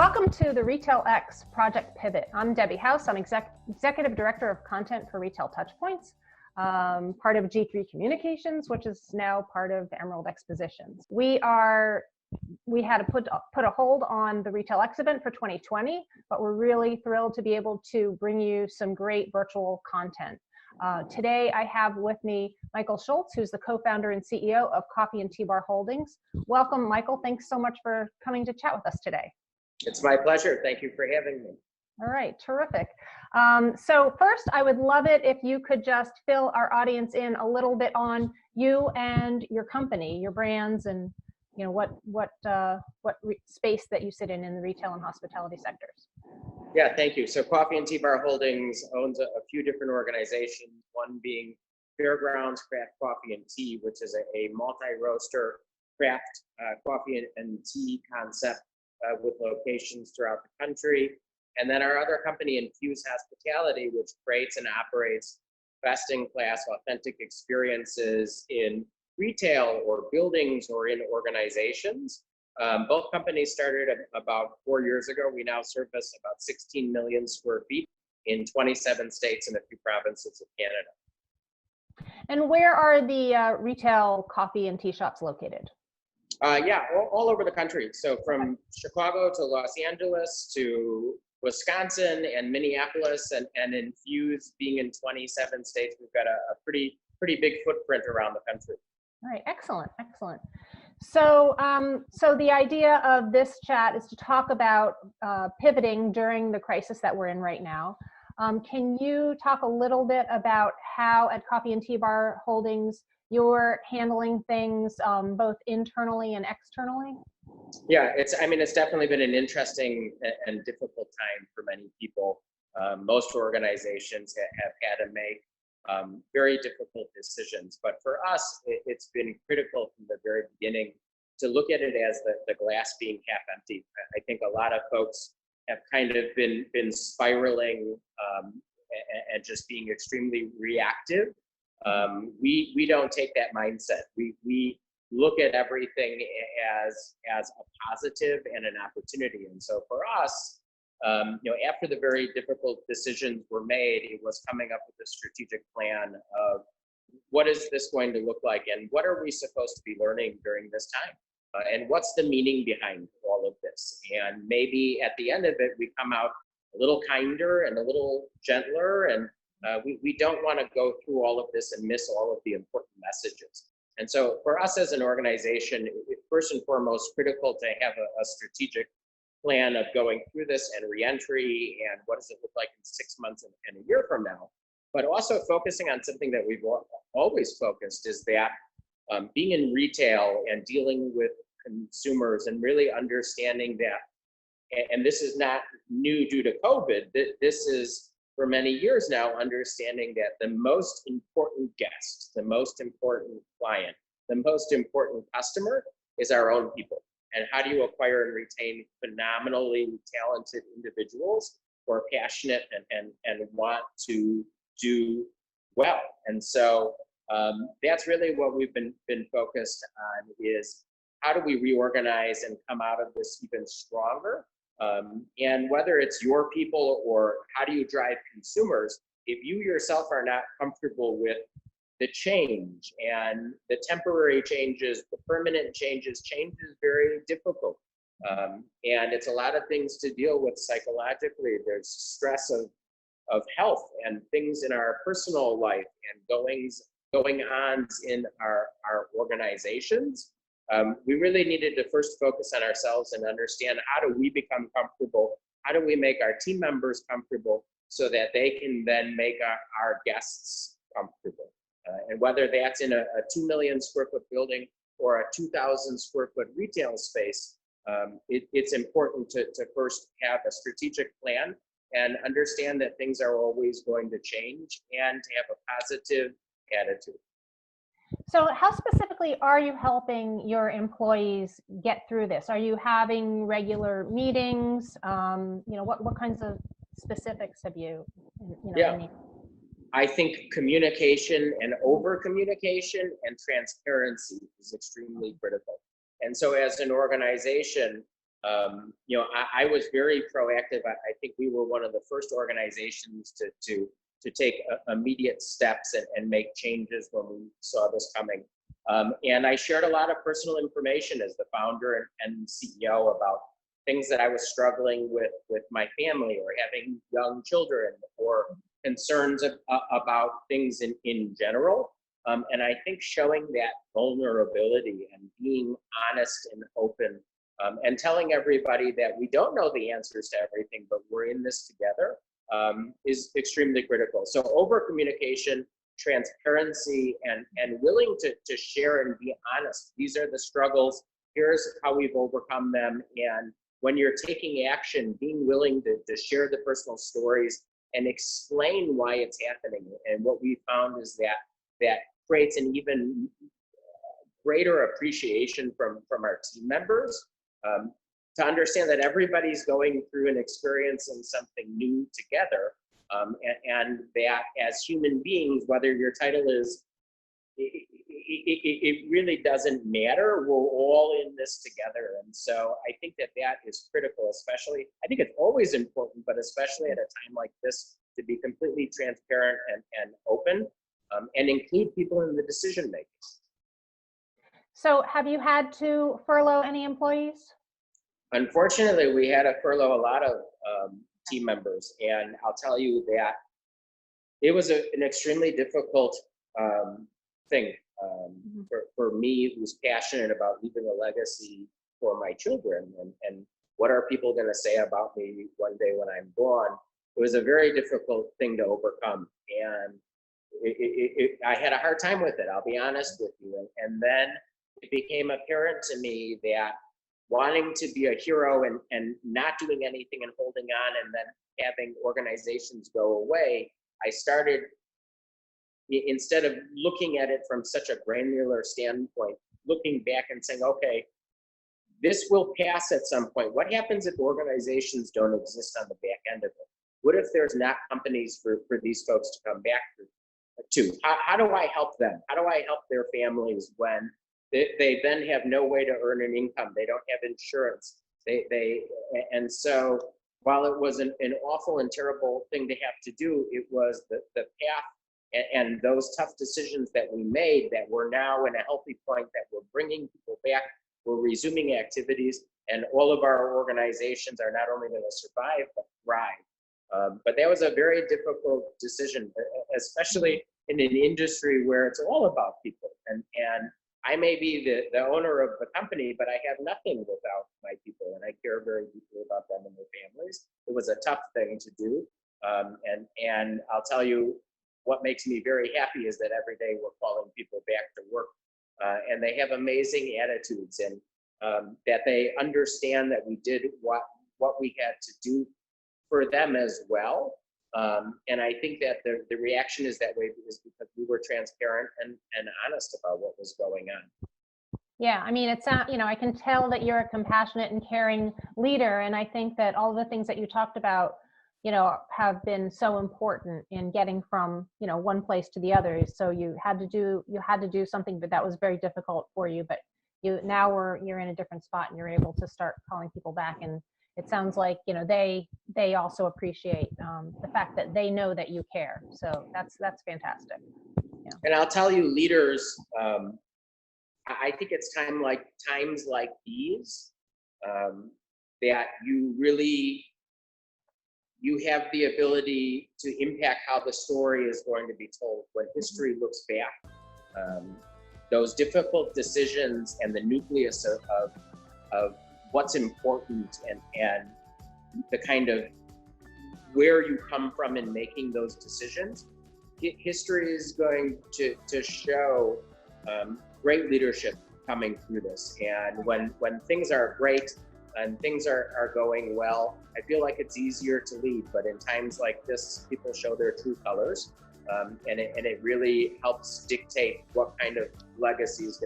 Welcome to the Retail X Project Pivot. I'm Debbie House. I'm Executive Director of Content for Retail Touchpoints, part of G3 Communications, which is now part of the Emerald Expositions. We had to put a hold on the Retail X event for 2020, but we're really thrilled to be able to bring you some great virtual content. Today I have with me Michael Schultz, who's the co-founder and CEO of Coffee and Tea Bar Holdings. Welcome, Michael. Thanks so much for coming to chat with us today. It's my pleasure. Thank you for having me. All right, terrific. So first, I would love it if you could just fill our audience in a little bit on you and your company, your brands, and what space that you sit in the retail and hospitality sectors. Yeah, thank you. So Coffee and Tea Bar Holdings owns a few different organizations, one being Fairgrounds Craft Coffee and Tea, which is a multi-roaster craft coffee and tea concept with locations throughout the country. And then our other company, Infuse Hospitality, which creates and operates best-in-class authentic experiences in retail or buildings or in organizations. Both companies started about 4 years ago. We now service about 16 million square feet in 27 states and a few provinces of Canada. And where are the retail coffee and tea shops located? Yeah, all over the country. So from Chicago to Los Angeles to Wisconsin and Minneapolis, and Infuse being in 27 states, we've got a pretty big footprint around the country. All right, excellent. So, so the idea of this chat is to talk about pivoting during the crisis that we're in right now. Can you talk a little bit about how at Coffee and Tea Bar Holdings you're handling things both internally and externally? Yeah, it's definitely been an interesting and difficult time for many people. Most organizations have had to make very difficult decisions, but for us, it's been critical from the very beginning to look at it as the glass being half empty. I think a lot of folks have kind of been spiraling and just being extremely reactive. We don't take that mindset. We look at everything as a positive and an opportunity. And so for us, after the very difficult decisions were made, it was coming up with a strategic plan of what is this going to look like and what are we supposed to be learning during this time? And what's the meaning behind all of this? And maybe at the end of it, we come out a little kinder and a little gentler, and we don't want to go through all of this and miss all of the important messages. And so for us as an organization, it's first and foremost critical to have a strategic plan of going through this and reentry and what does it look like in 6 months and a year from now. But also focusing on something that we've always focused is that being in retail and dealing with consumers and really understanding that, and this is not new due to COVID, this is for many years now, understanding that the most important guest, the most important client, the most important customer is our own people. And how do you acquire and retain phenomenally talented individuals who are passionate and want to do well? And so that's really what we've been focused on, is how do we reorganize and come out of this even stronger? And whether it's your people or how do you drive consumers, if you yourself are not comfortable with the change and the temporary changes, the permanent changes, change is very difficult. And it's a lot of things to deal with psychologically. There's stress of health and things in our personal life and going-ons in our organizations. We really needed to first focus on ourselves and understand how do we become comfortable, how do we make our team members comfortable so that they can then make our guests comfortable. And whether that's in a 2 million square foot building or a 2,000 square foot retail space, it's important to first have a strategic plan and understand that things are always going to change and to have a positive attitude. So how specifically are you helping your employees get through this? Are you having regular meetings? What kinds of specifics have you? I think communication and over communication and transparency is extremely critical. And so as an organization, I was very proactive. I think we were one of the first organizations to take immediate steps and make changes when we saw this coming. And I shared a lot of personal information as the founder and CEO about things that I was struggling with my family, or having young children, or concerns about things in general. And I think showing that vulnerability and being honest and open, and telling everybody that we don't know the answers to everything, but we're in this together, is extremely critical. So over communication, transparency, and willing to share and be honest. These are the struggles. Here's how we've overcome them. And when you're taking action, being willing to share the personal stories and explain why it's happening. And what we found is that creates an even greater appreciation from our team members, to understand that everybody's going through and experiencing something new together. And that as human beings, whether your title is, it really doesn't matter. We're all in this together. And so I think that is critical, especially, I think it's always important, but especially at a time like this, to be completely transparent and open, and include people in the decision making. So have you had to furlough any employees? Unfortunately, we had to furlough a lot of team members, and I'll tell you that it was an extremely difficult thing for me, who's passionate about leaving a legacy for my children, and what are people going to say about me one day when I'm gone. It was a very difficult thing to overcome, and I had a hard time with it, I'll be honest with you. And then it became apparent to me that wanting to be a hero and not doing anything and holding on, and then having organizations go away, I started, instead of looking at it from such a granular standpoint, looking back and saying, okay, this will pass at some point. What happens if organizations don't exist on the back end of it? What if there's not companies for these folks to come back to? How do I help them? How do I help their families when they then have no way to earn an income? They don't have insurance. And so while it was an awful and terrible thing to have to do, it was the path and those tough decisions that we made, that we're now in a healthy point, that we're bringing people back, we're resuming activities, and all of our organizations are not only going to survive, but thrive. But that was a very difficult decision, especially in an industry where it's all about people. And I may be the owner of the company, but I have nothing without my people, and I care very deeply about them and their families. It was a tough thing to do. And I'll tell you, what makes me very happy is that every day we're calling people back to work, and they have amazing attitudes, and that they understand that we did what we had to do for them as well. And I think that the reaction is that way because we were transparent and honest about what was going on. Yeah, I mean, it's I can tell that you're a compassionate and caring leader, and I think that all the things that you talked about, have been so important in getting from one place to the other. So you had to do something, but that was very difficult for you. But you're in a different spot, and you're able to start calling people back. And it sounds like they also appreciate the fact that they know that you care. So that's fantastic. Yeah. And I'll tell you, leaders, I think it's times like these that you have the ability to impact how the story is going to be told. When history looks back, those difficult decisions and the nucleus of what's important and the kind of where you come from in making those decisions, history is going to show great leadership coming through this. And when things are great and things are going well, I feel like it's easier to lead. But in times like this, people show their true colors, and it really helps dictate what kind of legacy is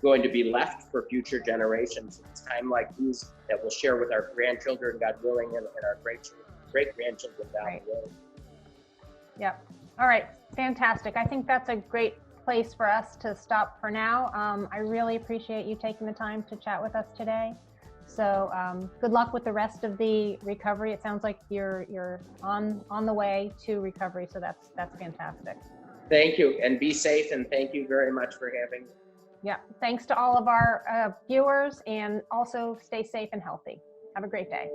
going to be left for future generations. It's time like these that we'll share with our grandchildren, God willing, and our great grandchildren down the road. Yep. All right. Fantastic. I think that's a great place for us to stop for now. I really appreciate you taking the time to chat with us today. So good luck with the rest of the recovery. It sounds like you're on the way to recovery, so that's fantastic. Thank you, and be safe, and thank you very much for having me. Yeah, thanks to all of our viewers, and also stay safe and healthy. Have a great day.